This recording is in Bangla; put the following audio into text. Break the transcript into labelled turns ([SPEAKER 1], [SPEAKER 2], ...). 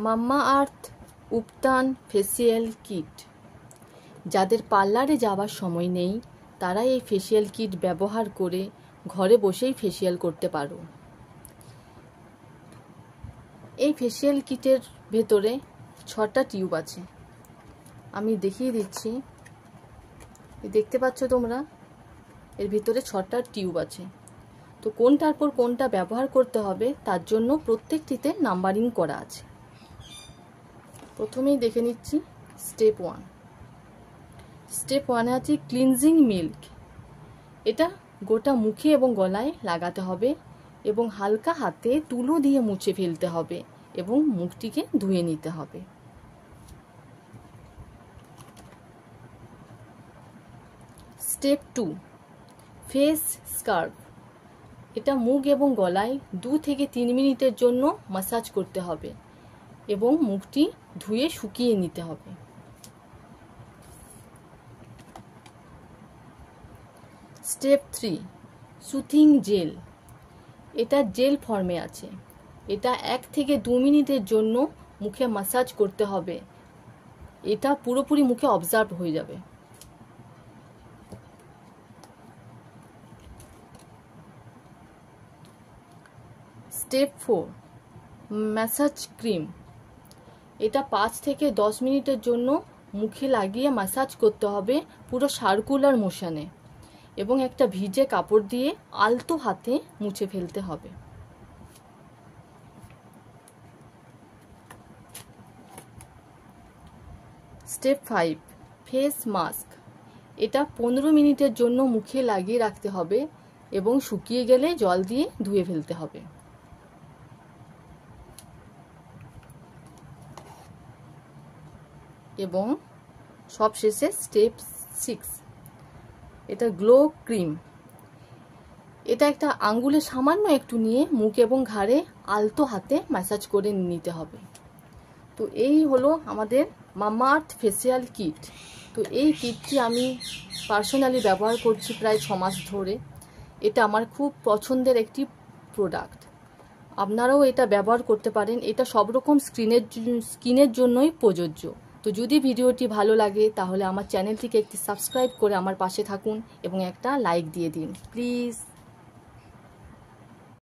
[SPEAKER 1] মাম্মা আর্থ উপটান ফেসিয়াল কিট। যাদের পার্লারে যাওয়ার সময় নেই তারা এই ফেসিয়াল কিট ব্যবহার করে ঘরে বসেই ফেসিয়াল করতে পারো। এই ফেসিয়াল কিটের ভেতরে 6টা টিউব আছে, আমি দেখিয়ে দিচ্ছি। দেখতে পাচ্ছ তোমরা, এর ভিতরে 6টা টিউব আছে। তো কোনটার পর কোনটা ব্যবহার করতে হবে তার জন্য প্রত্যেকটিতে নাম্বারিং করা আছে। প্রথমেই দেখে নিচ্ছি স্টেপ 1। স্টেপ 1-এ আছে ক্লিনজিং মিল্ক। এটা গোটা মুখে এবং গলায় লাগাতে হবে এবং হালকা হাতে তুলো দিয়ে মুছে ফেলতে হবে এবং মুখটিকে ধুয়ে নিতে হবে। Step 2 face scarf. এটা মুখ এবং গলায় 2 থেকে 3 মিনিটের জন্য ম্যাসাজ করতে হবে এবং মুখটি ধুয়ে শুকিয়ে নিতে হবে। Step 3 soothing jail. এটা জেল ফর্মে আছে। এটা 1 থেকে 2 মিনিটের জন্য মুখে ম্যাসাজ করতে হবে। এটা পুরোপুরি মুখে অবজার্ভ হয়ে যাবে। Step 4 massage cream. এটা 5 থেকে 10 মিনিটের জন্য মুখে লাগিয়ে ম্যাসাজ করতে হবে পুরো সার্কুলার মোশনে এবং একটা ভিজে কাপড় দিয়ে আলতো হাতে মুছে ফেলতে হবে। Step 5 face mask. এটা 15 মিনিটের জন্য মুখে লাগিয়ে রাখতে হবে এবং শুকিয়ে গেলে জল দিয়ে ধুয়ে ফেলতে হবে। এবং সবশেষে স্টেপ 6 এটা গ্লো ক্রিম। এটা একটা আঙ্গুলে সামান্য একটু নিয়ে মুখ এবং ঘাড়ে আলতো হাতে ম্যাসাজ করে নিতে হবে। তো এই হলো আমাদের মাম্মা আর্থ ফেসিয়াল কিট। তো এই কিটটি আমি পার্সোনালি ব্যবহার করছি প্রায় 6 মাস ধরে। এটা আমার খুব পছন্দের একটি প্রোডাক্ট। আপনারাও এটা ব্যবহার করতে পারেন। এটা সব রকম স্কিনের জন্যই প্রযোজ্য। তো যদি ভিডিওটি ভালো লাগে তাহলে আমার চ্যানেলটিকে একটি সাবস্ক্রাইব করে আমার পাশে থাকুন এবং একটা লাইক দিয়ে দিন প্লিজ।